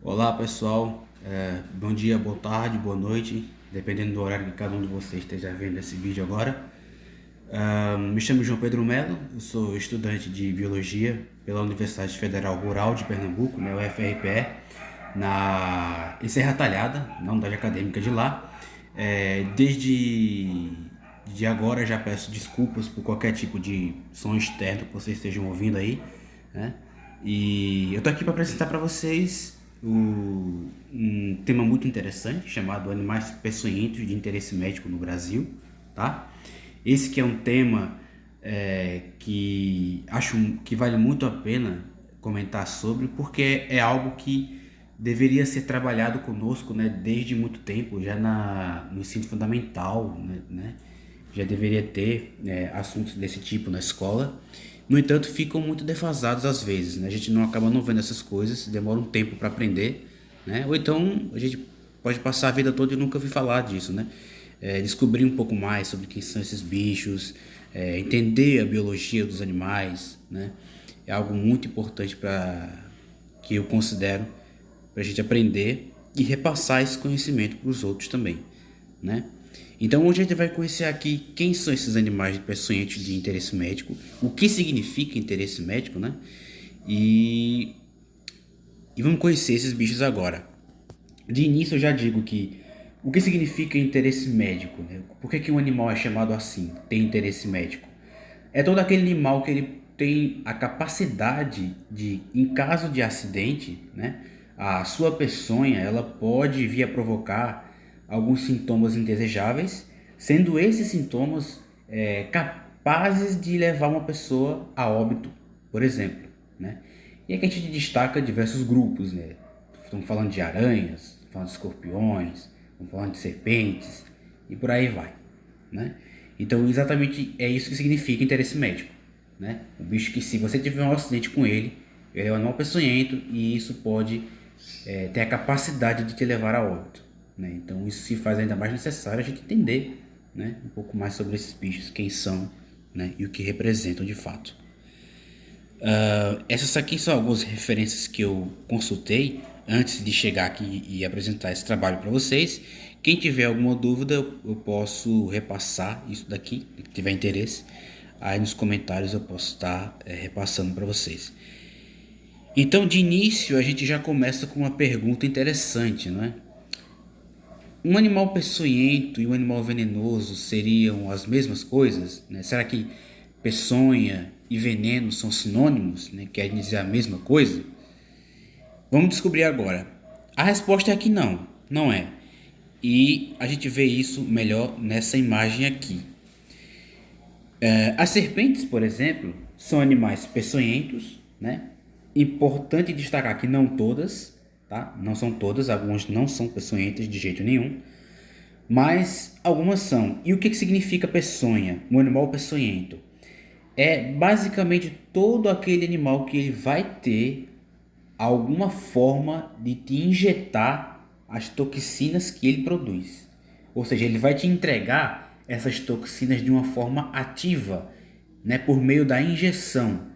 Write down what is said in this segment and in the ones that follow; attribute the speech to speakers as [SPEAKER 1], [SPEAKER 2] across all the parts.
[SPEAKER 1] Olá pessoal, bom dia, boa tarde, boa noite, dependendo do horário que cada um de vocês esteja vendo esse vídeo agora. Me chamo João Pedro Melo, eu sou estudante de Biologia pela Universidade Federal Rural de Pernambuco, né, UFRPE, em Serra Talhada, na unidade acadêmica de lá. Desde agora já peço desculpas por qualquer tipo de som externo que vocês estejam ouvindo aí, né? E eu tô aqui para apresentar para vocês um tema muito interessante chamado animais peçonhentos de interesse médico no Brasil, tá? Esse que é um tema que acho que vale muito a pena comentar sobre, porque é algo que deveria ser trabalhado conosco, né, desde muito tempo, já no ensino fundamental, né? Já deveria ter assuntos desse tipo na escola. No entanto, ficam muito defasados às vezes, né? A gente não acaba não vendo essas coisas, demora um tempo para aprender, né? Ou então a gente pode passar a vida toda e nunca ouvir falar disso, né? Descobrir um pouco mais sobre quem são esses bichos, entender a biologia dos animais, né? É algo muito importante para que eu considero para a gente aprender e repassar esse conhecimento para os outros também, né? Então hoje a gente vai conhecer aqui quem são esses animais peçonhentos de interesse médico, o que significa interesse médico, né? E, e vamos conhecer esses bichos agora. De início eu já digo que o que significa interesse médico, né? Por que um animal é chamado assim, tem interesse médico? É todo aquele animal que ele tem a capacidade de, em caso de acidente, né, a sua peçonha ela pode vir a provocar alguns sintomas indesejáveis, sendo esses sintomas capazes de levar uma pessoa a óbito, por exemplo, né? E aqui a gente destaca diversos grupos, né? Estamos falando de aranhas, falando de escorpiões, estamos falando de serpentes e por aí vai, né? Então, exatamente é isso que significa interesse médico, né? O bicho que, se você tiver um acidente com ele, ele é um animal peçonhento e isso pode ter a capacidade de te levar a óbito, né? Então, isso se faz ainda mais necessário a gente entender, né, um pouco mais sobre esses bichos, quem são, né, e o que representam de fato. Essas aqui são algumas referências que eu consultei antes de chegar aqui e apresentar esse trabalho para vocês. Quem tiver alguma dúvida, eu posso repassar isso daqui, se tiver interesse. Aí nos comentários eu posso estar repassando para vocês. Então, de início, a gente já começa com uma pergunta interessante, não é? Um animal peçonhento e um animal venenoso seriam as mesmas coisas, né? Será que peçonha e veneno são sinônimos, né? Querem dizer a mesma coisa? Vamos descobrir agora. A resposta é que não, não é. E a gente vê isso melhor nessa imagem aqui. As serpentes, por exemplo, são animais peçonhentos, né? Importante destacar que não todas, tá? Não são todas, algumas não são peçonhentas de jeito nenhum, mas algumas são. E o que significa peçonha? Um animal peçonhento é basicamente todo aquele animal que ele vai ter alguma forma de te injetar as toxinas que ele produz. Ou seja, ele vai te entregar essas toxinas de uma forma ativa, né, por meio da injeção.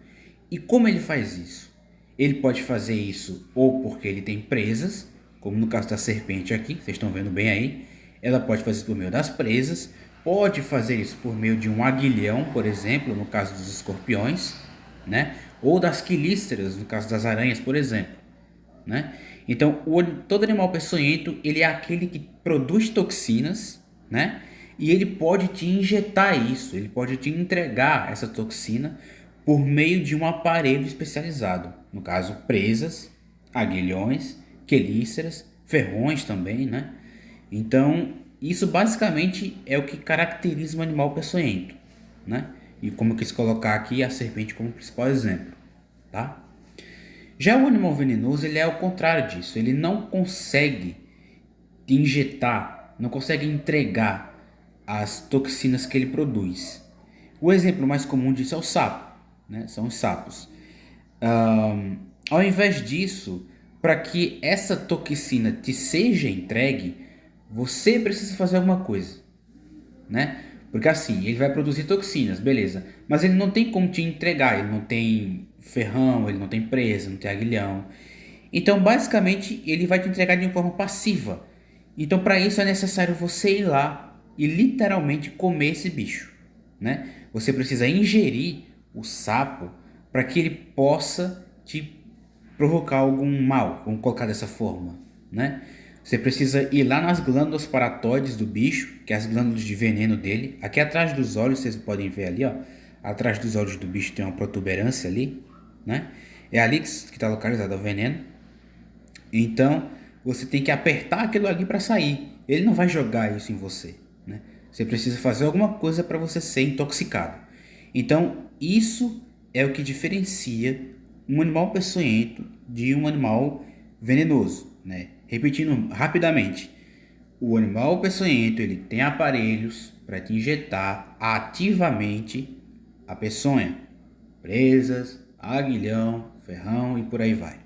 [SPEAKER 1] E como ele faz isso? Ele pode fazer isso ou porque ele tem presas, como no caso da serpente aqui, vocês estão vendo bem aí. Ela pode fazer isso por meio das presas, pode fazer isso por meio de um aguilhão, por exemplo, no caso dos escorpiões, né? Ou das quelíceras, no caso das aranhas, por exemplo, né? Então, todo animal peçonhento, ele é aquele que produz toxinas, né? E ele pode te injetar isso, ele pode te entregar essa toxina por meio de um aparelho especializado. No caso, presas, aguilhões, quelíceras, ferrões também, né? Então, isso basicamente é o que caracteriza um animal peçonhento, né? E como eu quis colocar aqui a serpente como principal exemplo, tá? Já o animal venenoso, ele é o contrário disso. Ele não consegue injetar, não consegue entregar as toxinas que ele produz. O exemplo mais comum disso é o sapo, né? São os sapos. Ao invés disso, para que essa toxina te seja entregue, você precisa fazer alguma coisa, né? Porque assim, ele vai produzir toxinas, beleza. Mas ele não tem como te entregar, ele não tem ferrão, ele não tem presa, não tem aguilhão. Então, basicamente, ele vai te entregar de forma passiva. Então, para isso é necessário você ir lá e literalmente comer esse bicho, né? Você precisa ingerir o sapo para que ele possa te provocar algum mal, vamos colocar dessa forma, né? Você precisa ir lá nas glândulas paratóides do bicho, que é as glândulas de veneno dele. Aqui atrás dos olhos, vocês podem ver ali, ó. Atrás dos olhos do bicho tem uma protuberância ali, né? É ali que está localizado o veneno. Então, você tem que apertar aquilo ali para sair. Ele não vai jogar isso em você, né? Você precisa fazer alguma coisa para você ser intoxicado. Então, isso é o que diferencia um animal peçonhento de um animal venenoso, né? Repetindo rapidamente, o animal peçonhento ele tem aparelhos para te injetar ativamente a peçonha, presas, aguilhão, ferrão e por aí vai.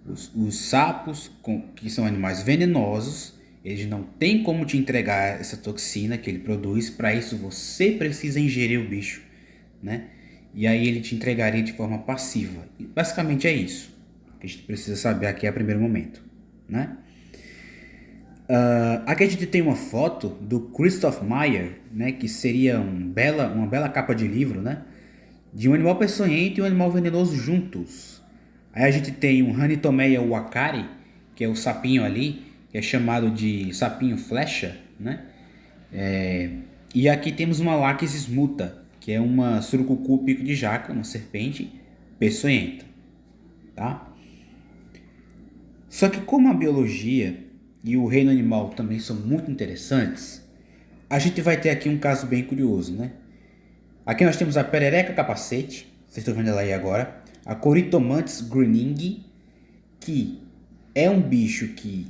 [SPEAKER 1] Os sapos, que são animais venenosos, eles não têm como te entregar essa toxina que ele produz. Para isso você precisa ingerir o bicho, né? E aí ele te entregaria de forma passiva. E basicamente é isso que a gente precisa saber aqui a primeiro momento, né? Aqui a gente tem uma foto do Christoph Meyer, né? Que seria uma bela capa de livro, né? De um animal peçonhento e um animal venenoso juntos. Aí a gente tem um Hanitomeia wakari, que é o sapinho ali, que é chamado de sapinho flecha, né? E aqui temos uma Lachesis muta, que é uma surucucu pico de jaca, uma serpente peçonhenta, tá? Só que como a biologia e o reino animal também são muito interessantes, a gente vai ter aqui um caso bem curioso, né? Aqui nós temos a perereca capacete, vocês estão vendo ela aí agora, a Corytomantis greeningi, que é um bicho que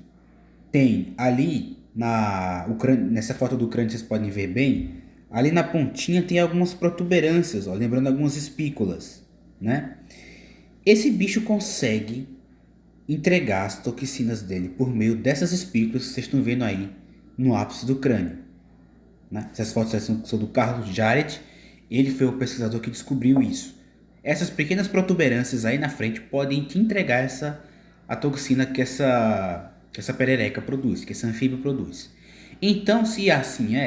[SPEAKER 1] tem ali nessa foto do crânio, vocês podem ver bem, ali na pontinha tem algumas protuberâncias, ó, lembrando algumas espículas, né? Esse bicho consegue entregar as toxinas dele por meio dessas espículas que vocês estão vendo aí no ápice do crânio, né? Essas fotos são do Carlos Jarrett, ele foi o pesquisador que descobriu isso. Essas pequenas protuberâncias aí na frente podem te entregar a toxina que essa perereca produz, que esse anfíbio produz. Então, se assim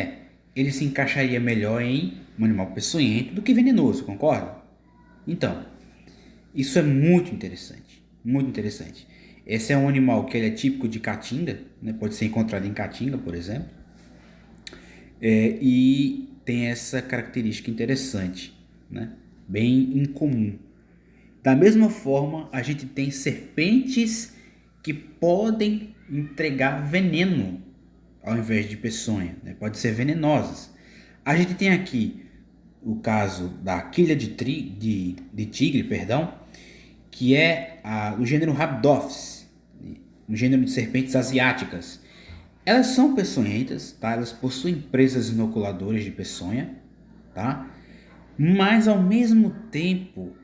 [SPEAKER 1] ele se encaixaria melhor em um animal peçonhento do que venenoso, concorda? Então, isso é muito interessante, muito interessante. Esse é um animal que ele é típico de Caatinga, né? Pode ser encontrado em Caatinga, por exemplo, e tem essa característica interessante, né? Bem incomum. Da mesma forma, a gente tem serpentes que podem entregar veneno ao invés de peçonha, né? Pode ser venenosas. A gente tem aqui o caso da quilha de tigre, perdão, que é o gênero Rhabdophis, um gênero de serpentes asiáticas. Elas são peçonhentas, tá? Elas possuem presas inoculadoras de peçonha, tá? Mas ao mesmo tempo,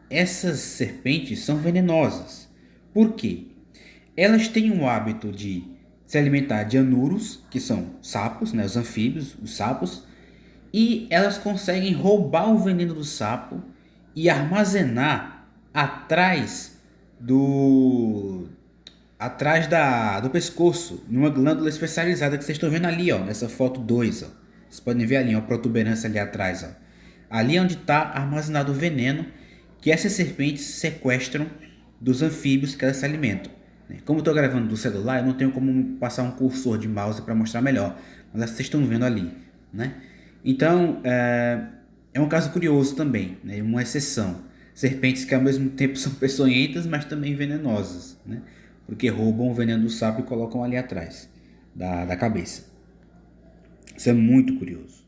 [SPEAKER 1] essas serpentes são venenosas. Por quê? Elas têm o hábito de se alimentar de anuros, que são sapos, né, os anfíbios, os sapos, e elas conseguem roubar o veneno do sapo e armazenar atrás do pescoço, numa glândula especializada que vocês estão vendo ali, ó, nessa foto 2, ó. Vocês podem ver ali, uma protuberância ali atrás, ó. Ali é onde está armazenado o veneno que essas serpentes sequestram dos anfíbios que elas se alimentam. Como eu estou gravando do celular, eu não tenho como passar um cursor de mouse para mostrar melhor, mas vocês estão vendo ali, né? Então, é um caso curioso também, né? Uma exceção. Serpentes que ao mesmo tempo são peçonhentas, mas também venenosas, né? Porque roubam o veneno do sapo e colocam ali atrás da cabeça. Isso é muito curioso.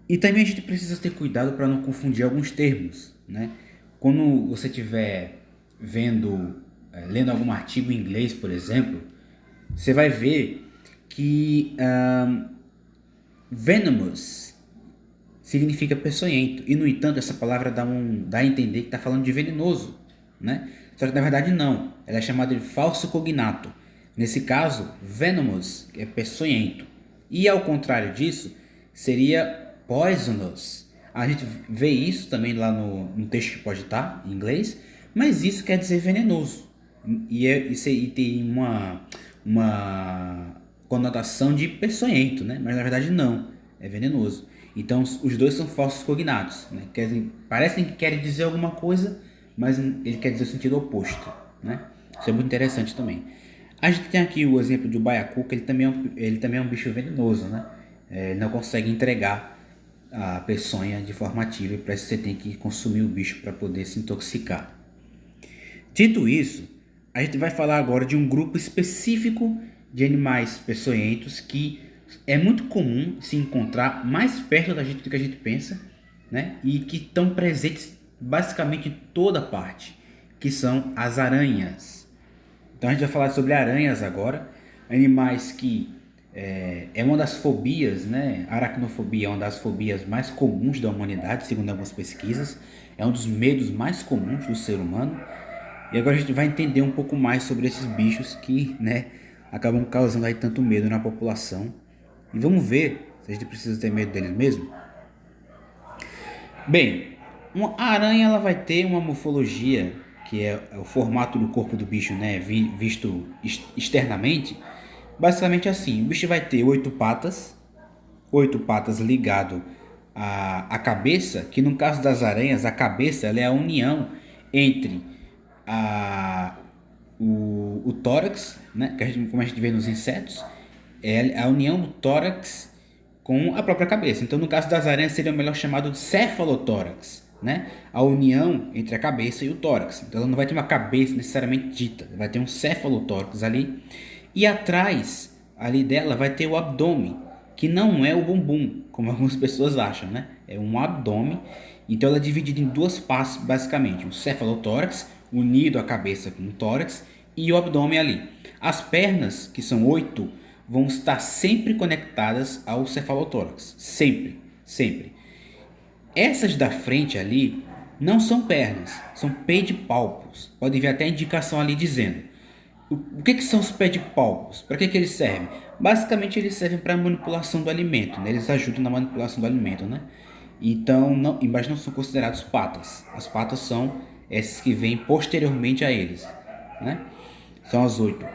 [SPEAKER 1] E também a gente precisa ter cuidado para não confundir alguns termos, né? Quando você estiver lendo algum artigo em inglês, por exemplo, você vai ver que venomous significa peçonhento. E, no entanto, essa palavra dá a entender que está falando de venenoso, né? Só que, na verdade, não. Ela é chamada de falso cognato. Nesse caso, venomous é peçonhento. E, ao contrário disso, seria poisonous. A gente vê isso também lá no texto que pode estar em inglês, mas isso quer dizer venenoso. E tem uma conotação de peçonhento, né? Mas na verdade não, é venenoso. Então os dois são falsos cognatos, né? Parecem que querem dizer alguma coisa, mas ele quer dizer o sentido oposto, né? Isso é muito interessante também. A gente tem aqui o exemplo de baiacu, que ele também é um bicho venenoso, né? Ele não consegue entregar a peçonha de forma ativa e para isso você tem que consumir o bicho para poder se intoxicar. Dito isso, a gente vai falar agora de um grupo específico de animais peçonhentos que é muito comum se encontrar mais perto da gente do que a gente pensa, né? E que estão presentes basicamente em toda parte, que são as aranhas. Então a gente vai falar sobre aranhas agora, animais que é uma das fobias, né? A aracnofobia é uma das fobias mais comuns da humanidade, segundo algumas pesquisas. É um dos medos mais comuns do ser humano. E agora a gente vai entender um pouco mais sobre esses bichos que, né, acabam causando aí tanto medo na população. E vamos ver se a gente precisa ter medo deles mesmo. Bem, a aranha ela vai ter uma morfologia que é o formato do corpo do bicho, né, visto externamente, basicamente assim. O bicho vai ter oito patas ligado à cabeça, que no caso das aranhas, a cabeça ela é a união entre o tórax, né, como a gente vê nos insetos, é a união do tórax com a própria cabeça. Então, no caso das aranhas, seria melhor chamado de cefalotórax, né? A união entre a cabeça e o tórax. Então, ela não vai ter uma cabeça necessariamente dita, vai ter um cefalotórax ali. E atrás, ali dela, vai ter o abdômen, que não é o bumbum, como algumas pessoas acham, né? É um abdômen. Então, ela é dividida em duas partes, basicamente. O cefalotórax, unido à cabeça com o tórax, e o abdômen ali. As pernas, que são 8, vão estar sempre conectadas ao cefalotórax. Sempre, sempre. Essas da frente ali não são pernas, são pedipalpos. Pode ver até a indicação ali dizendo. O que são os pedipalpos? Para que eles servem? Basicamente eles servem para manipulação do alimento, né? Eles ajudam na manipulação do alimento, né? Então, embaixo não são considerados patas. As patas são essas que vêm posteriormente a eles, né? São as 8.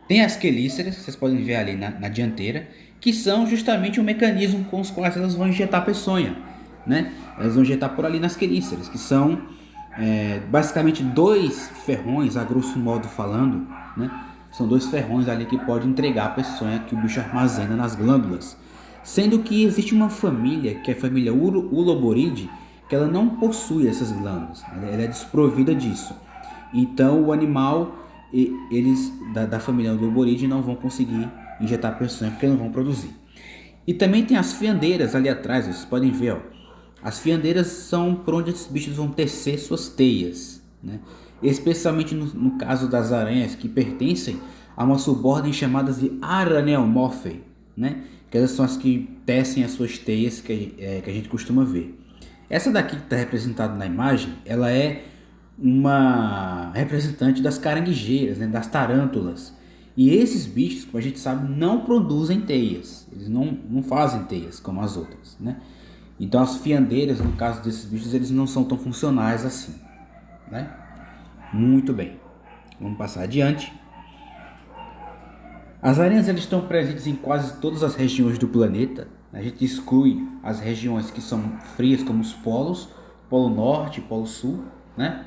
[SPEAKER 1] Tem as quelíceras, vocês podem ver ali na dianteira, que são justamente o mecanismo com os quais elas vão injetar a peçonha, né? Elas vão injetar por ali nas quelíceras, que são basicamente dois ferrões, a grosso modo falando, né? São dois ferrões ali que podem entregar a peçonha que o bicho armazena nas glândulas. Sendo que existe uma família, que é a família Uloboride, que ela não possui essas glândulas, ela é desprovida disso. Então o animal, eles da família Uloboride não vão conseguir injetar peçonha porque não vão produzir. E também tem as fiandeiras ali atrás, vocês podem ver, ó. As fiandeiras são por onde esses bichos vão tecer suas teias, né? Especialmente no caso das aranhas que pertencem a uma subordem chamada de Araneomorphae, né? Que elas são as que tecem as suas teias que a gente costuma ver. Essa daqui que está representada na imagem, ela é uma representante das caranguejeiras, né? Das tarântulas. E esses bichos, como a gente sabe, não produzem teias. Eles não fazem teias como as outras, né? Então as fiandeiras, no caso desses bichos, eles não são tão funcionais assim, né? Muito bem, vamos passar adiante. As aranhas elas estão presentes em quase todas as regiões do planeta. A gente exclui as regiões que são frias, como os polos, Polo Norte, Polo Sul, né?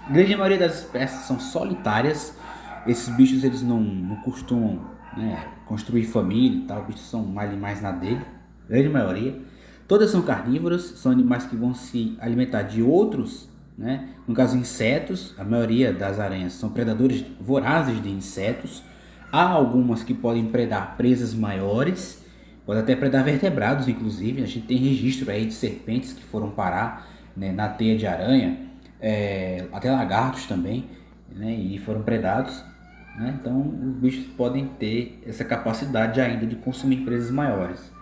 [SPEAKER 1] A grande maioria das espécies são solitárias. Esses bichos eles não costumam, né, construir família e tal. Os bichos são mais na dele, a grande maioria. Todas são carnívoras, são animais que vão se alimentar de outros, né? No caso insetos, a maioria das aranhas são predadores vorazes de insetos. Há algumas que podem predar presas maiores, pode até predar vertebrados inclusive. A gente tem registro aí de serpentes que foram parar, né, na teia de aranha, até lagartos também, né, e foram predados, né? Então os bichos podem ter essa capacidade ainda de consumir presas maiores.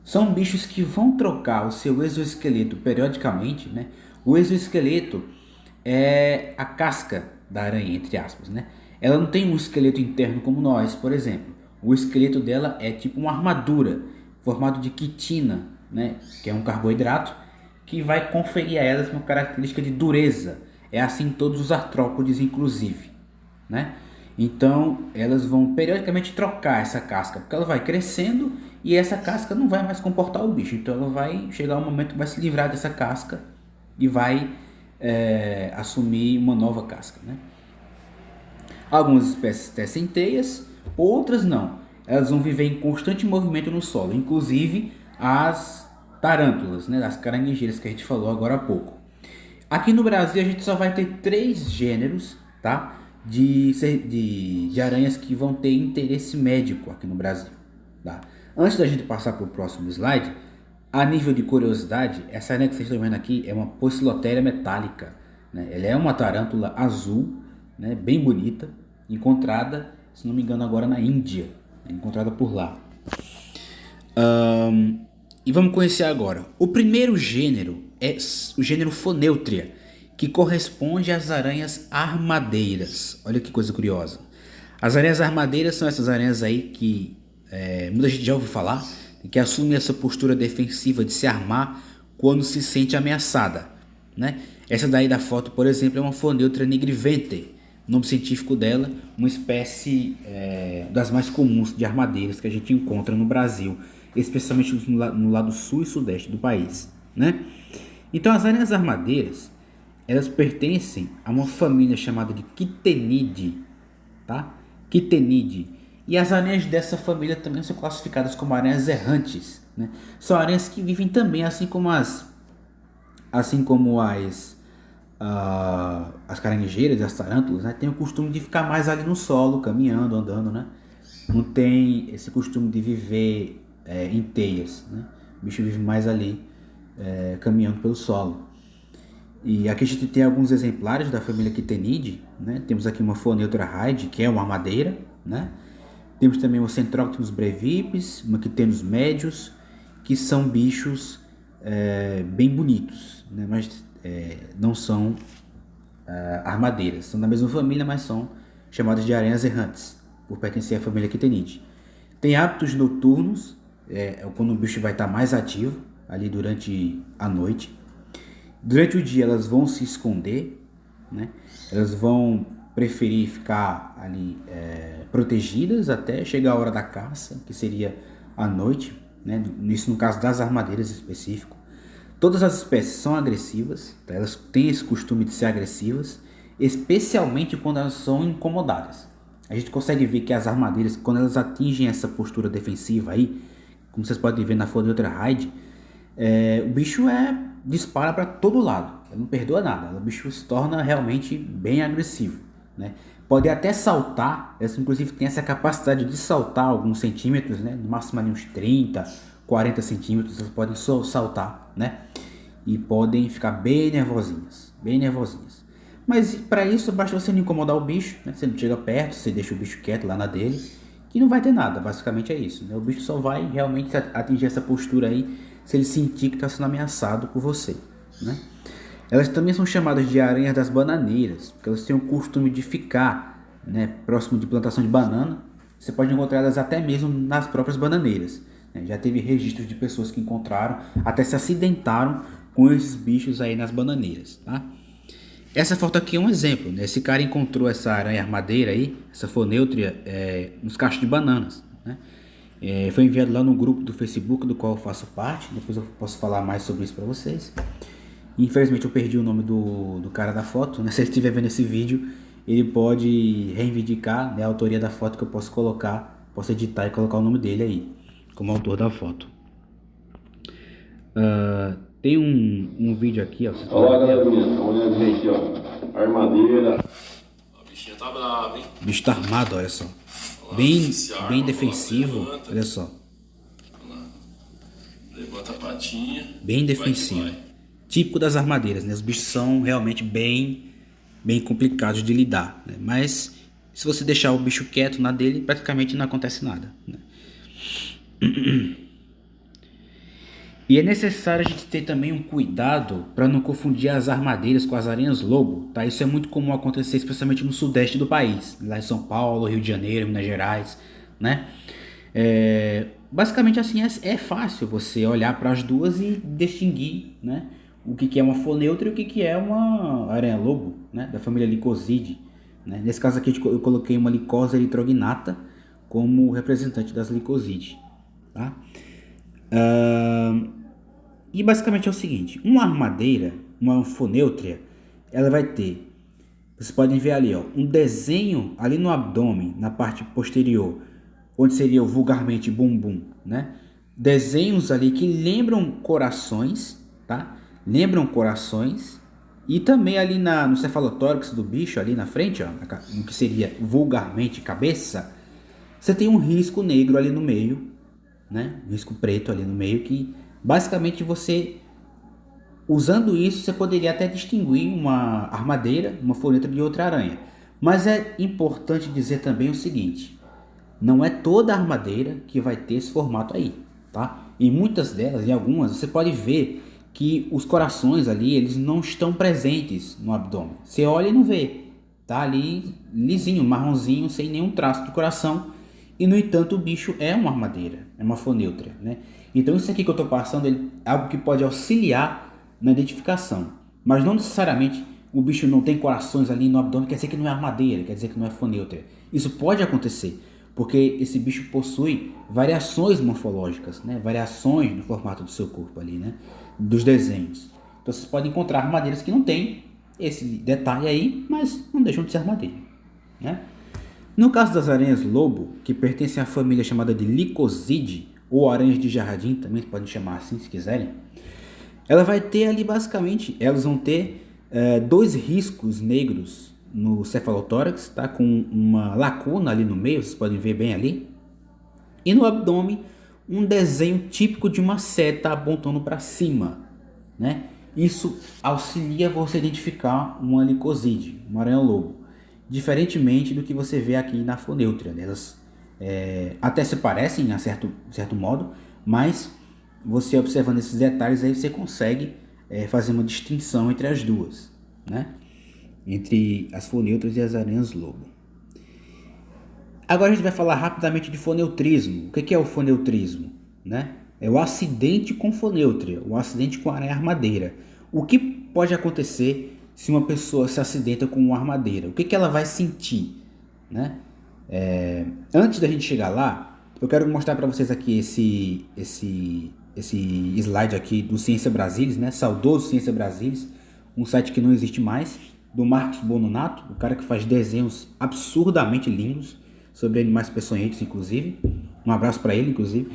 [SPEAKER 1] São bichos que vão trocar o seu exoesqueleto periodicamente, né? O exoesqueleto é a casca da aranha, entre aspas, né? Ela não tem um esqueleto interno como nós, por exemplo. O esqueleto dela é tipo uma armadura, formado de quitina, né? Que é um carboidrato, que vai conferir a elas uma característica de dureza. É assim em todos os artrópodes, inclusive, né? Então, elas vão periodicamente trocar essa casca, porque ela vai crescendo e essa casca não vai mais comportar o bicho. Então, ela vai chegar um momento que vai se livrar dessa casca e vai assumir uma nova casca, né? Algumas espécies tecem teias, outras não. Elas vão viver em constante movimento no solo, inclusive as tarântulas, né, as caranguejeiras que a gente falou agora há pouco. Aqui no Brasil a gente só vai ter 3 gêneros, tá, de aranhas que vão ter interesse médico aqui no Brasil. Tá? Antes da gente passar para o próximo slide, a nível de curiosidade, essa aranha que vocês estão vendo aqui é uma Poecilotheria metálica. Né? Ela é uma tarântula azul, né, bem bonita, encontrada, se não me engano, agora na Índia, encontrada por lá. E vamos conhecer agora. O primeiro gênero é o gênero Phoneutria, que corresponde às aranhas armadeiras. Olha que coisa curiosa. As aranhas armadeiras são essas aranhas aí que muita gente já ouviu falar, que assumem essa postura defensiva de se armar quando se sente ameaçada, né? Essa daí da foto, por exemplo, é uma Phoneutria nigrivente, nome científico dela, uma espécie das mais comuns de armadeiras que a gente encontra no Brasil, especialmente no lado sul e sudeste do país, né? Então as aranhas armadeiras, elas pertencem a uma família chamada de Quitenidae, tá? Quitenidae. E as aranhas dessa família também são classificadas como aranhas errantes, né? São aranhas que vivem também, assim como as caranguejeiras e as tarântulas, né? Tem o costume de ficar mais ali no solo, caminhando, andando, né? Não tem esse costume de viver em teias, né? O bicho vive mais ali, caminhando pelo solo. E aqui a gente tem alguns exemplares da família Quitenidae, né? Temos aqui uma Phoneutria hyde, que é uma armadeira, né? Temos também o Centroctynus brevis, uma Quitenus medius, que são bichos bem bonitos, né? Mas não são armadeiras. São da mesma família, mas são chamadas de aranhas errantes, por pertencer à família Quitenidae. Tem hábitos noturnos, quando o bicho vai estar mais ativo, ali durante a noite. Durante o dia elas vão se esconder, né? Elas vão preferir ficar ali protegidas até chegar a hora da caça, que seria à noite, né? Isso no caso das armadeiras específico. Todas as espécies são agressivas, tá? Elas têm esse costume de ser agressivas, especialmente quando elas são incomodadas. A gente consegue ver que as armadeiras, quando elas atingem essa postura defensiva aí, como vocês podem ver na Phoneutria hyde, o bicho dispara para todo lado, ele não perdoa nada, o bicho se torna realmente bem agressivo, né? Pode até saltar, elas inclusive têm essa capacidade de saltar alguns centímetros, né? No máximo ali uns 30, 40 centímetros, elas podem saltar, né? E podem ficar bem nervosinhas, bem nervosinhas. Mas para isso basta você não incomodar o bicho, né? Você não chega perto, você deixa o bicho quieto lá na dele, que não vai ter nada, basicamente é isso, né? O bicho só vai realmente atingir essa postura aí se ele sentir que está sendo ameaçado por você, né? Elas também são chamadas de aranhas das bananeiras, porque elas têm o costume de ficar, né, próximo de plantação de banana. Você pode encontrar elas até mesmo nas próprias bananeiras, né? Já teve registros de pessoas que encontraram, até se acidentaram com esses bichos aí nas bananeiras, tá? Essa foto aqui é um exemplo, né? Esse cara encontrou essa aranha armadeira aí, essa Phoneutria, nos cachos de bananas, né? Foi enviado lá no grupo do Facebook do qual eu faço parte. Depois eu posso falar mais sobre isso para vocês. Infelizmente eu perdi o nome do cara da foto, né? Se ele estiver vendo esse vídeo, ele pode reivindicar, né, a autoria da foto, que eu posso colocar, posso editar e colocar o nome dele aí como autor da foto. Tem um vídeo aqui, ó.
[SPEAKER 2] Olha, galera, olha aqui, ó. Armadeira.
[SPEAKER 3] O bichinho tá bravo, hein?
[SPEAKER 1] O bicho tá armado, olha só.
[SPEAKER 3] Olha lá,
[SPEAKER 1] Bem defensivo,
[SPEAKER 3] levanta.
[SPEAKER 1] olha só.
[SPEAKER 3] Olha lá. Levanta a patinha.
[SPEAKER 1] Bem defensivo.
[SPEAKER 3] Vai.
[SPEAKER 1] Típico das armadeiras, né? Os bichos são realmente bem complicados de lidar, né? Mas se você deixar o bicho quieto na dele, praticamente não acontece nada, né? E é necessário a gente ter também um cuidado para não confundir as armadeiras com as aranhas-lobo, tá? Isso é muito comum acontecer, especialmente no sudeste do país, lá em São Paulo, Rio de Janeiro, Minas Gerais, né? Basicamente assim, é fácil você olhar para as duas e distinguir, né, o que é uma foneutra e o que é uma aranha-lobo, né, da família Lycosidae, né? Nesse caso aqui eu coloquei uma Lycosa erythrognata como representante das Lycosidae, tá? E basicamente é o seguinte, uma armadeira, uma fonêutria, ela vai ter, vocês podem ver ali, ó, um desenho ali no abdômen, na parte posterior, onde seria o vulgarmente bumbum, né? Desenhos ali que lembram corações, tá? Lembram corações. E também ali no cefalotórax do bicho, ali na frente, ó, no que seria vulgarmente cabeça, você tem um risco negro ali no meio, né? Um risco preto ali no meio, que basicamente você, usando isso, você poderia até distinguir uma armadeira, uma foneutra de outra aranha. Mas é importante dizer também o seguinte, não é toda armadeira que vai ter esse formato aí, tá? Em muitas delas, em algumas, você pode ver que os corações ali, eles não estão presentes no abdômen. Você olha e não vê, tá ali lisinho, marronzinho, sem nenhum traço de coração. E no entanto o bicho é uma armadeira, é uma foneutra, né? Então isso aqui que eu estou passando é algo que pode auxiliar na identificação. Mas não necessariamente o bicho não tem corações ali no abdômen, quer dizer que não é armadeira, quer dizer que não é foneutra. Isso pode acontecer, porque esse bicho possui variações morfológicas, né? Variações no formato do seu corpo ali, né? Dos desenhos. Então vocês podem encontrar armadeiras que não tem esse detalhe aí, mas não deixam de ser armadeira, né? No caso das aranhas-lobo, que pertencem à família chamada de Lycosidae, ou aranhas de jardim, também podem chamar assim se quiserem, ela vai ter ali basicamente, elas vão ter dois riscos negros no cefalotórax, tá? Com uma lacuna ali no meio, vocês podem ver bem ali, e no abdômen um desenho típico de uma seta apontando para cima, né? Isso auxilia você a identificar uma Lycosidae, uma aranha-lobo, diferentemente do que você vê aqui na foneutra. Elas até se parecem a certo modo, mas você observando esses detalhes aí você consegue fazer uma distinção entre as duas, né? Entre as foneutras e as aranhas-lobo. Agora a gente vai falar rapidamente de foneutrismo. O que é o foneutrismo, né? É o acidente com foneutria, o acidente com aranha armadeira. O que pode acontecer se uma pessoa se acidenta com uma armadeira? O que ela vai sentir, né? Antes da gente chegar lá, eu quero mostrar para vocês aqui esse slide aqui do Ciência Brasilis, né? Saudoso Ciência Brasilis, um site que não existe mais, do Marcos Bononato, o cara que faz desenhos absurdamente lindos sobre animais peçonhentos, inclusive. Um abraço para ele, inclusive.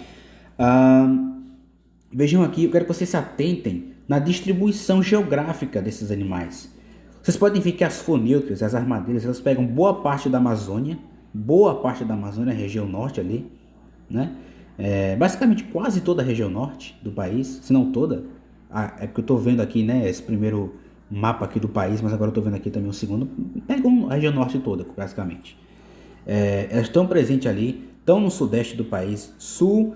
[SPEAKER 1] Vejam aqui, eu quero que vocês se atentem na distribuição geográfica desses animais. Vocês podem ver que as foneutras, as armadeiras, elas pegam boa parte da Amazônia, região norte ali, né? Basicamente quase toda a região norte do país, se não toda. É porque eu estou vendo aqui, né, esse primeiro mapa aqui do país, mas agora eu estou vendo aqui também o segundo. Pegam a região norte toda, basicamente. Elas estão presentes ali, estão no sudeste do país, sul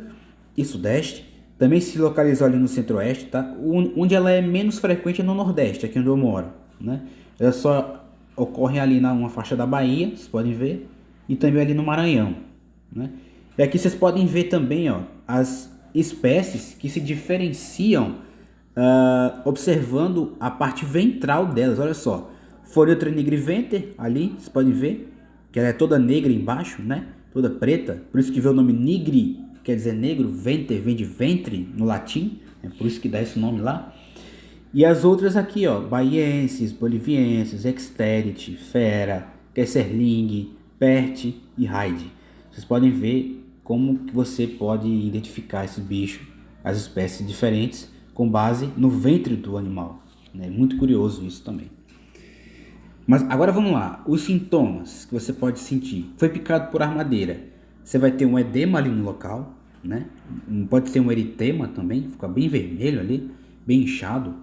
[SPEAKER 1] e sudeste. Também se localizou ali no centro-oeste, tá? Onde ela é menos frequente é no nordeste, aqui onde eu moro, né? Ela só ocorre ali numa faixa da Bahia, vocês podem ver, e também ali no Maranhão, né? E aqui vocês podem ver também, ó, as espécies que se diferenciam observando a parte ventral delas. Olha só, Foneutra nigriventer ali, vocês podem ver que ela é toda negra embaixo, né? Toda preta, por isso que vê o nome nigri, quer dizer negro, venter vem de ventre no latim, é por isso que dá esse nome lá. E as outras aqui, ó, baienses, bolivienses, exterite, fera, kesserling, pert e hyde. Vocês podem ver como que você pode identificar esse bicho, as espécies diferentes, com base no ventre do animal. É muito curioso isso também. Mas agora vamos lá, os sintomas que você pode sentir. Foi picado por armadeira, você vai ter um edema ali no local, né? Pode ser um eritema também, fica bem vermelho ali, bem inchado.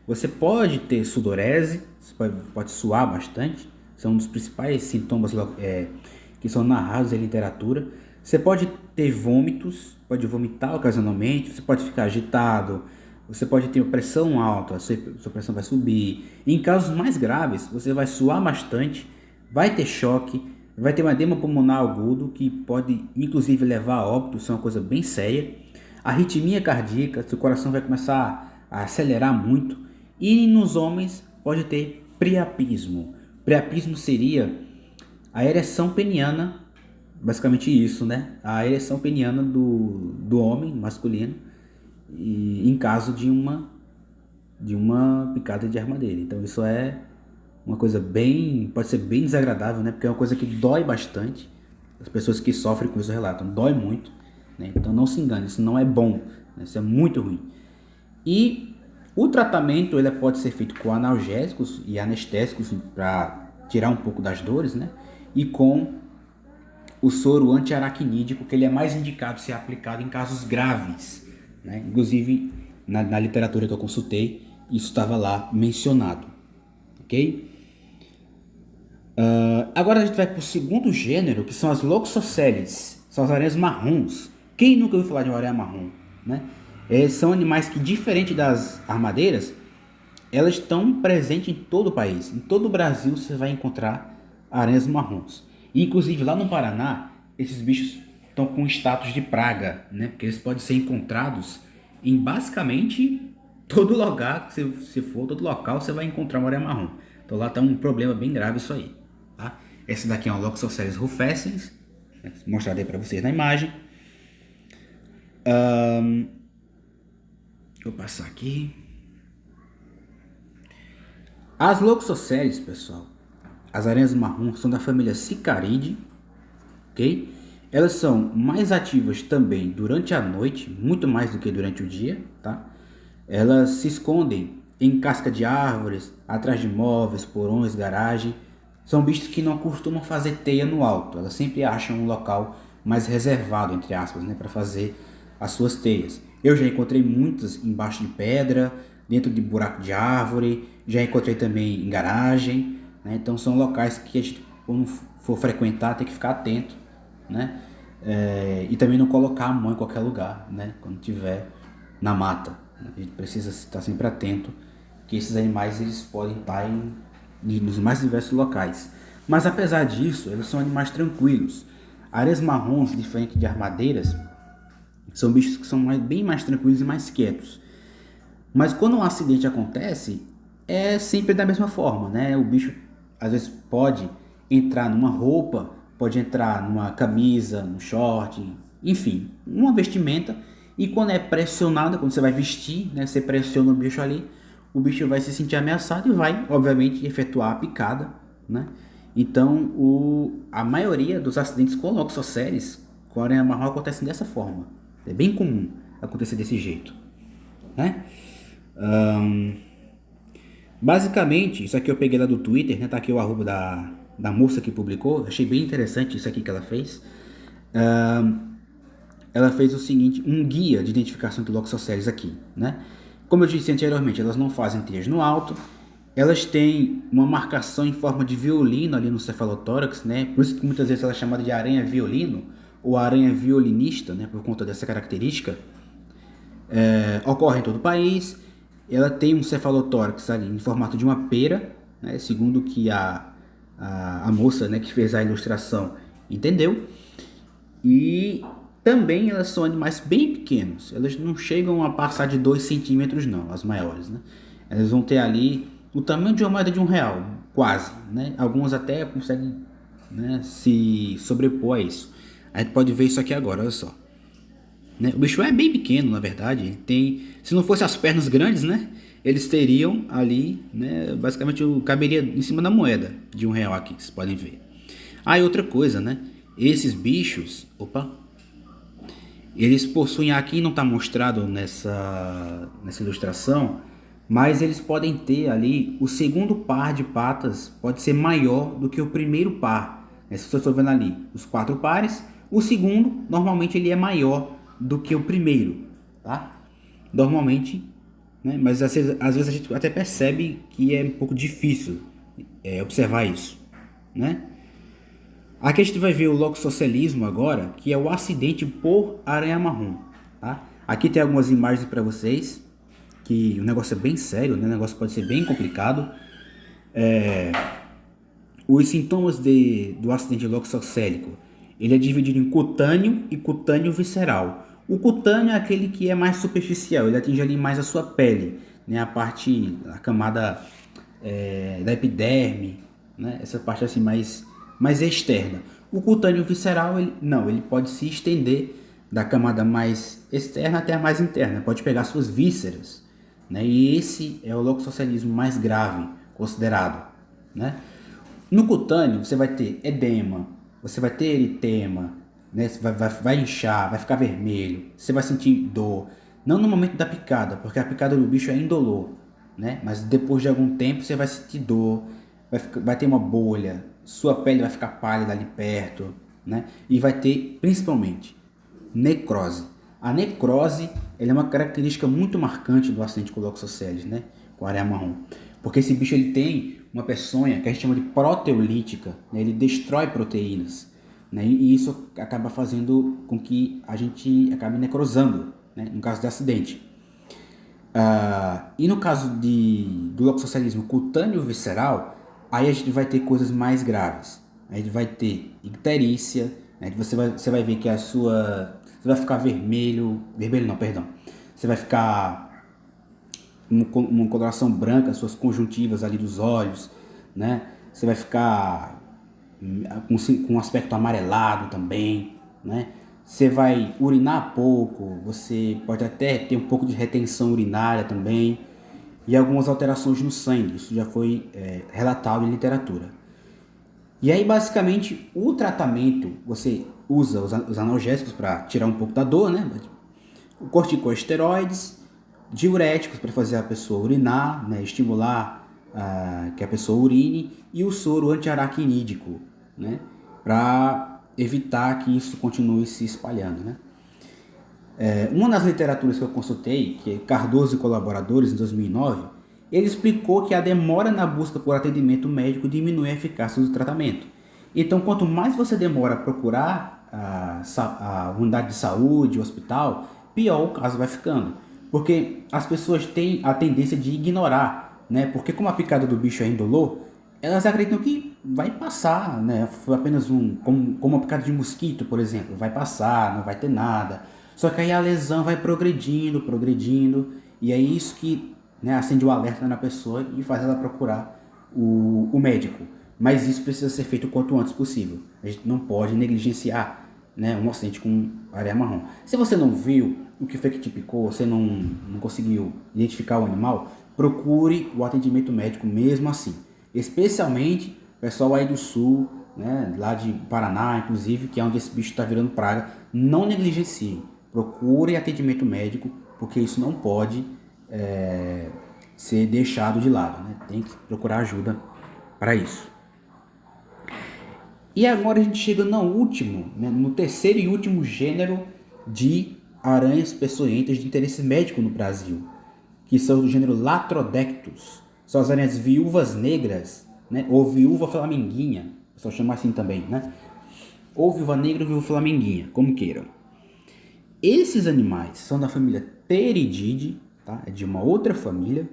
[SPEAKER 1] Você pode ter sudorese, você pode suar bastante, são um dos principais sintomas que são narrados em literatura. Você pode ter vômitos, pode vomitar ocasionalmente, você pode ficar agitado, você pode ter pressão alta, sua pressão vai subir. Em casos mais graves, você vai suar bastante, vai ter choque, vai ter um edema pulmonar agudo, que pode inclusive levar a óbito, isso é uma coisa bem séria. Arritmia cardíaca, seu coração vai começar a acelerar muito. E nos homens pode ter priapismo. Priapismo seria a ereção peniana, basicamente isso, né? A ereção peniana do homem masculino, e em caso de uma picada de armadilha. Então isso é uma coisa pode ser bem desagradável, né? Porque é uma coisa que dói bastante. As pessoas que sofrem com isso relatam, dói muito, né? Então não se engane, isso não é bom, né? Isso é muito ruim. E o tratamento ele pode ser feito com analgésicos e anestésicos para tirar um pouco das dores, né? E com o soro antiaracnídico, que ele é mais indicado ser aplicado em casos graves, né? Inclusive na literatura que eu consultei, isso estava lá mencionado, ok? Agora a gente vai para o segundo gênero, que são as Loxosceles, são as aranhas marrons. Quem nunca ouviu falar de uma aranha marrom, né? São animais que, diferente das armadeiras, elas estão presentes em todo o país. Em todo o Brasil você vai encontrar aranhas marrons. E, inclusive lá no Paraná, esses bichos estão com status de praga, né? Porque eles podem ser encontrados em basicamente todo lugar que você for, todo local você vai encontrar uma aranha marrom. Então lá está um problema bem grave isso aí, tá? Esse daqui é um Loxosceles rufescens, mostrarei para vocês na imagem. Vou passar aqui. As Loxosceles, pessoal, as aranhas marrons são da família Sicariidae, ok? Elas são mais ativas também durante a noite, muito mais do que durante o dia, tá? Elas se escondem em casca de árvores, atrás de móveis, porões, garagem. São bichos que não costumam fazer teia no alto. Elas sempre acham um local mais reservado, entre aspas, né, para fazer as suas teias. Eu já encontrei muitas embaixo de pedra, dentro de buraco de árvore. Já encontrei também em garagem, né? Então são locais que a gente, quando for frequentar, tem que ficar atento, né? E também não colocar a mão em qualquer lugar, né? Quando estiver na mata. A gente precisa estar sempre atento, que esses animais eles podem estar nos mais diversos locais. Mas apesar disso, eles são animais tranquilos. Aranhas marrons, diferente de armadeiras, são bichos que são bem mais tranquilos e mais quietos. Mas quando um acidente acontece, é sempre da mesma forma, né? O bicho às vezes pode entrar numa roupa, pode entrar numa camisa, num short, enfim, uma vestimenta. E quando é pressionado, quando você vai vestir, né, você pressiona o bicho ali, o bicho vai se sentir ameaçado e vai, obviamente, efetuar a picada, né? Então, a maioria dos acidentes com Loxosceles, com a aranha marrom, acontecem dessa forma. É bem comum acontecer desse jeito, né? Basicamente, isso aqui eu peguei lá do Twitter, né? Tá aqui o arroba da moça que publicou. Achei bem interessante isso aqui que ela fez. Ela fez o seguinte, um guia de identificação de Loxosceles aqui, né? Como eu disse anteriormente, elas não fazem teias no alto, elas têm uma marcação em forma de violino ali no cefalotórax, né? Por isso que muitas vezes ela é chamada de aranha violino ou aranha violinista, né? Por conta dessa característica. Ocorre em todo o país. Ela tem um cefalotórax ali em formato de uma pera, né? Segundo que a moça, né, que fez a ilustração entendeu. E também elas são animais bem pequenos, elas não chegam a passar de 2 centímetros não, as maiores, né? Elas vão ter ali o tamanho de uma moeda de R$1, quase, né? Algumas até conseguem, né, se sobrepor a isso. A gente pode ver isso aqui agora, olha só. Né? O bicho é bem pequeno, na verdade, ele tem, se não fosse as pernas grandes, né, eles teriam ali, né, basicamente caberia em cima da moeda de R$1 aqui, vocês podem ver. E outra coisa, né, esses bichos, eles possuem, aqui não está mostrado nessa ilustração, mas eles podem ter ali, o segundo par de patas pode ser maior do que o primeiro par. Se vocês estão vendo ali, os 4 pares, o segundo, normalmente ele é maior do que o primeiro, tá? Normalmente, né? Mas às vezes a gente até percebe que é um pouco difícil observar isso, né? Aqui a gente vai ver o loxoscelismo agora, que é o acidente por aranha marrom, tá? Aqui tem algumas imagens para vocês, que o negócio é bem sério, né? O negócio pode ser bem complicado. Os sintomas do acidente loxoscélico, ele é dividido em cutâneo e cutâneo visceral. O cutâneo é aquele que é mais superficial, ele atinge ali mais a sua pele. nem a camada da epiderme, né? Essa parte assim mais externa. O cutâneo visceral, ele pode se estender da camada mais externa até a mais interna, pode pegar suas vísceras, né? E esse é o loxoscelismo mais grave considerado, né? No cutâneo você vai ter edema, você vai ter eritema, né? Você vai inchar, vai ficar vermelho, você vai sentir dor, não no momento da picada, porque a picada do bicho é indolor, né? Mas depois de algum tempo você vai sentir dor, vai ter uma bolha, sua pele vai ficar pálida ali perto, né? E vai ter principalmente necrose. A necrose ela é uma característica muito marcante do acidente com Loxosceles, né? Com areia marrom. Porque esse bicho ele tem uma peçonha que a gente chama de proteolítica, né? Ele destrói proteínas, né? E isso acaba fazendo com que a gente acabe necrosando, né? No caso de acidente. E no caso do loxoscelismo cutâneo visceral, aí a gente vai ter coisas mais graves. A gente vai ter icterícia, né? Você vai ver que você vai ficar vermelho não, perdão. Você vai ficar uma coloração branca, suas conjuntivas ali dos olhos, né? Você vai ficar com um aspecto amarelado também, né? Você vai urinar pouco, você pode até ter um pouco de retenção urinária também e algumas alterações no sangue, isso já foi relatado em literatura. E aí basicamente o tratamento, você usa os analgésicos para tirar um pouco da dor, né? O corticosteroides, diuréticos para fazer a pessoa urinar, né? Estimular que a pessoa urine, e o soro antiaracnídico, né? Para evitar que isso continue se espalhando, né? Uma das literaturas que eu consultei, que é Cardoso e colaboradores, em 2009, ele explicou que a demora na busca por atendimento médico diminui a eficácia do tratamento. Então, quanto mais você demora a procurar a unidade de saúde, o hospital, pior o caso vai ficando. Porque as pessoas têm a tendência de ignorar, né? Porque como a picada do bicho é indolor, elas acreditam que vai passar, né? Foi apenas como uma picada de mosquito, por exemplo, vai passar, não vai ter nada. Só que aí a lesão vai progredindo, e é isso que, né, acende o alerta na pessoa e faz ela procurar o médico. Mas isso precisa ser feito o quanto antes possível. A gente não pode negligenciar, né, um acidente com areia marrom. Se você não viu o que foi que te picou, você não conseguiu identificar o animal, procure o atendimento médico mesmo assim. Especialmente o pessoal aí do sul, né, lá de Paraná, inclusive, que é onde esse bicho está virando praga. Não negligencie. Procure atendimento médico, porque isso não pode ser deixado de lado, né? Tem que procurar ajuda para isso. E agora a gente chega no último, né, no terceiro e último gênero de aranhas peçonhentas de interesse médico no Brasil, que são do gênero Latrodectus. São as aranhas viúvas negras, né, ou viúva flamenguinha, o pessoal chama assim também, né? Ou viúva negra ou viúva flamenguinha, como queiram. Esses animais são da família Theridiidae, tá? É de uma outra família.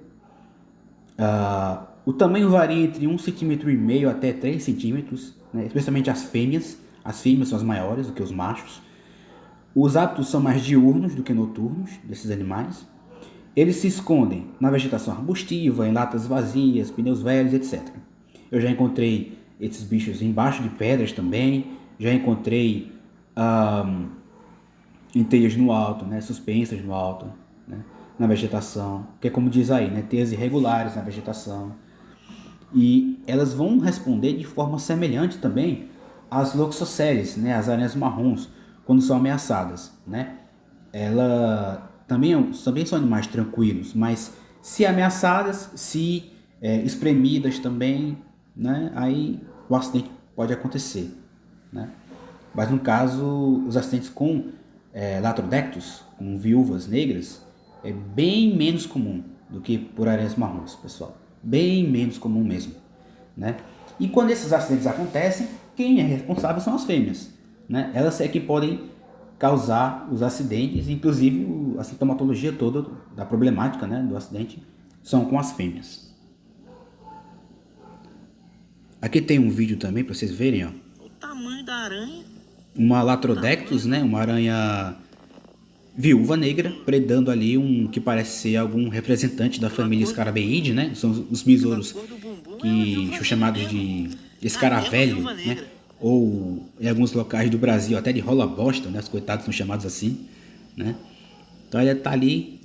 [SPEAKER 1] O tamanho varia entre 1,5 cm até 3 centímetros, né? Especialmente as fêmeas. As fêmeas são as maiores do que os machos. Os hábitos são mais diurnos do que noturnos desses animais. Eles se escondem na vegetação arbustiva, em latas vazias, pneus velhos, etc. Eu já encontrei esses bichos embaixo de pedras também. Já encontrei em teias no alto, né? Suspensas no alto, né? Na vegetação, que é como diz aí, né? Teias irregulares na vegetação. E elas vão responder de forma semelhante também às Loxosceles, né? As aranhas marrons, quando são ameaçadas, né? Ela também são animais tranquilos, mas se ameaçadas, se espremidas também, né? Aí o acidente pode acontecer, né? Mas no caso, os acidentes com Latrodectus, com viúvas negras, é bem menos comum do que por aranhas marrons, pessoal. Bem menos comum mesmo, né? E quando esses acidentes acontecem, quem é responsável são as fêmeas, né? Elas é que podem causar os acidentes, inclusive a sintomatologia toda da problemática, né, do acidente são com as fêmeas. Aqui tem um vídeo também para vocês verem, ó.
[SPEAKER 4] O tamanho da aranha.
[SPEAKER 1] Uma Latrodectus, né, uma aranha viúva negra predando ali um que parece ser algum representante da família Scarabeide, né? São os besouros que são chamados de escaravelho, né? Ou em alguns locais do Brasil até de rola bosta, né? Os coitados são chamados assim, né? Então ele tá ali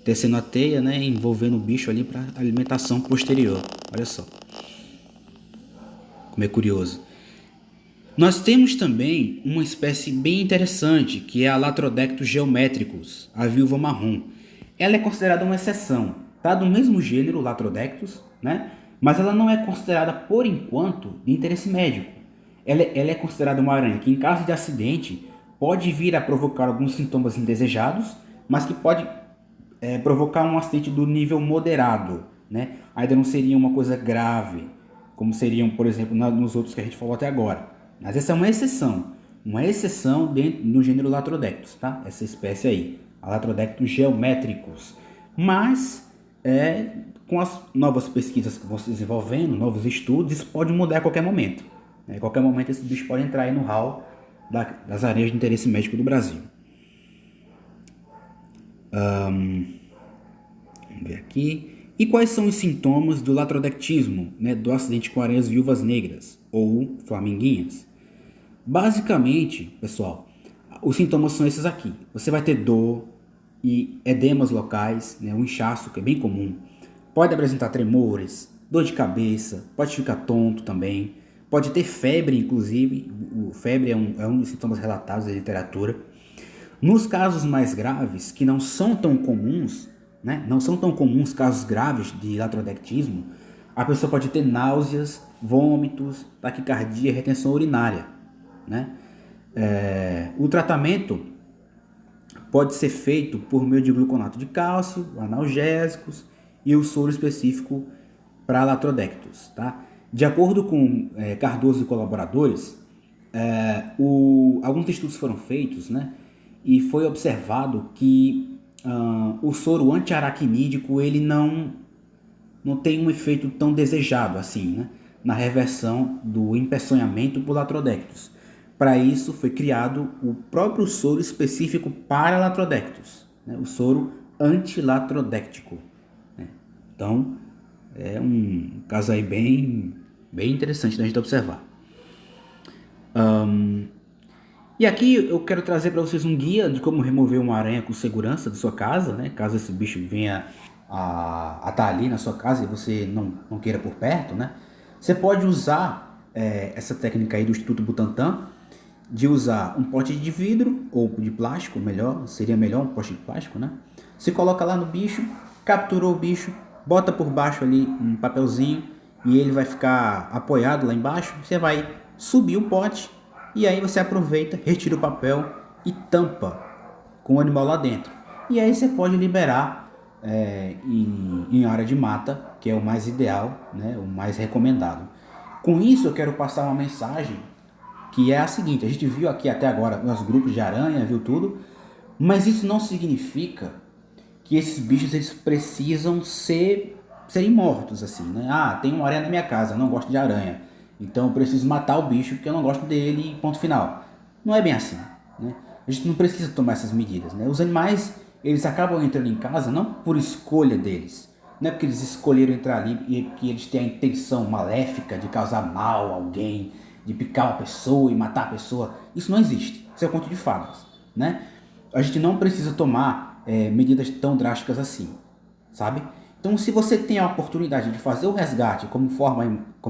[SPEAKER 1] tecendo a teia, né? Envolvendo o bicho ali para alimentação posterior. Olha só como é curioso. Nós temos também uma espécie bem interessante, que é a Latrodectus geometricus, a viúva marrom. Ela é considerada uma exceção, tá? Do mesmo gênero, Latrodectus, né? Mas ela não é considerada, por enquanto, de interesse médico. Ela é considerada uma aranha que, em caso de acidente, pode vir a provocar alguns sintomas indesejados, mas que pode provocar um acidente do nível moderado, né? Ainda não seria uma coisa grave, como seriam, por exemplo, nos outros que a gente falou até agora. Mas essa é uma exceção dentro, no gênero Latrodectus, tá? Essa espécie aí, a Latrodectus geometricus. Mas, com as novas pesquisas que vão se desenvolvendo, novos estudos, isso pode mudar a qualquer momento. A qualquer momento esse bicho pode entrar aí no hall das aranhas de interesse médico do Brasil. Vamos ver aqui. E quais são os sintomas do latrodectismo, né, do acidente com aranhas viúvas negras ou flamenguinhas? Basicamente, pessoal, os sintomas são esses aqui. Você vai ter dor e edemas locais, né, um inchaço que é bem comum. Pode apresentar tremores, dor de cabeça, pode ficar tonto também. Pode ter febre, inclusive. Febre é um dos sintomas relatados da literatura. Nos casos mais graves, que não são tão comuns, né? Não são tão comuns casos graves de latrodectismo, a pessoa pode ter náuseas, vômitos, taquicardia, retenção urinária, né? O tratamento pode ser feito por meio de gluconato de cálcio, analgésicos e o soro específico para latrodectus, tá? De acordo com Cardoso e colaboradores, alguns estudos foram feitos, né? E foi observado que o soro antiaracnídico ele não tem um efeito tão desejado assim, né, na reversão do empeçonhamento por latrodectus. Para isso foi criado o próprio soro específico para latrodectus, né, o soro antilatrodéctico, né. Então é um caso aí bem interessante da gente observar. E aqui eu quero trazer para vocês um guia de como remover uma aranha com segurança da sua casa, né? Caso esse bicho venha a estar ali na sua casa e você não queira por perto, né? Você pode usar essa técnica aí do Instituto Butantan, de usar um pote de vidro ou de plástico, seria melhor um pote de plástico, né? Você coloca lá no bicho, capturou o bicho, bota por baixo ali um papelzinho e ele vai ficar apoiado lá embaixo. Você vai subir o pote e aí você aproveita, retira o papel e tampa com o animal lá dentro. E aí você pode liberar em área de mata, que é o mais ideal, né, o mais recomendado. Com isso eu quero passar uma mensagem que é a seguinte: a gente viu aqui até agora nos grupos de aranha, viu tudo, mas isso não significa que esses bichos eles precisam serem mortos assim, né? Ah, tem uma aranha na minha casa, eu não gosto de aranha, então eu preciso matar o bicho porque eu não gosto dele e ponto final. Não é bem assim, né? A gente não precisa tomar essas medidas, né? Os animais, eles acabam entrando em casa não por escolha deles, não é porque eles escolheram entrar ali e que eles têm a intenção maléfica de causar mal a alguém, de picar uma pessoa e matar a pessoa. Isso não existe, isso é conto de fadas, né? A gente não precisa tomar medidas tão drásticas assim, sabe? Então, se você tem a oportunidade de fazer o resgate, como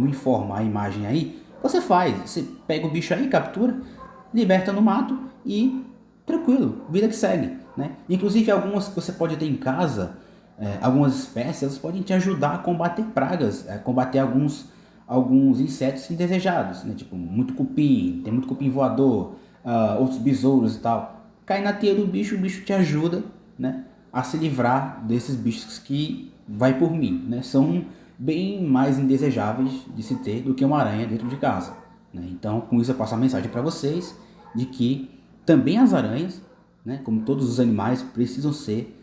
[SPEAKER 1] informa a imagem aí, você faz. Você pega o bicho aí, captura, liberta no mato e tranquilo, vida que segue, né? Inclusive, algumas que você pode ter em casa, algumas espécies, elas podem te ajudar a combater pragas, a combater alguns insetos indesejados, né? Tipo, tem muito cupim voador, outros besouros e tal. Cai na teia do bicho, o bicho te ajuda, né, a se livrar desses bichos que, vai por mim, né, são bem mais indesejáveis de se ter do que uma aranha dentro de casa, né? Então, com isso eu passo a mensagem para vocês de que também as aranhas, né, como todos os animais, precisam ser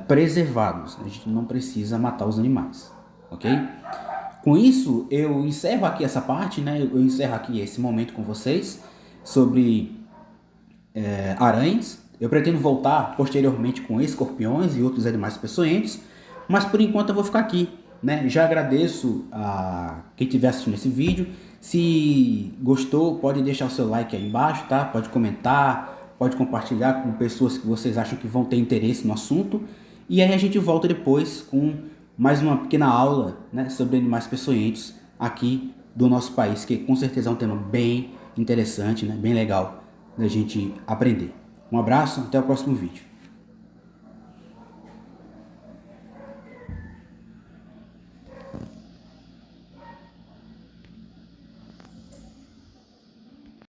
[SPEAKER 1] preservados. A gente não precisa matar os animais, ok? Com isso, eu encerro aqui essa parte, né? Eu encerro aqui esse momento com vocês sobre aranhas. Eu pretendo voltar posteriormente com escorpiões e outros animais peçonhentos, mas por enquanto eu vou ficar aqui, né? Já agradeço a quem estiver assistindo esse vídeo. Se gostou, pode deixar o seu like aí embaixo, tá? Pode comentar, pode compartilhar com pessoas que vocês acham que vão ter interesse no assunto. E aí a gente volta depois com mais uma pequena aula, né, sobre animais peçonhentos aqui do nosso país, que com certeza é um tema bem interessante, né, bem legal da gente aprender. Um abraço, até o próximo vídeo.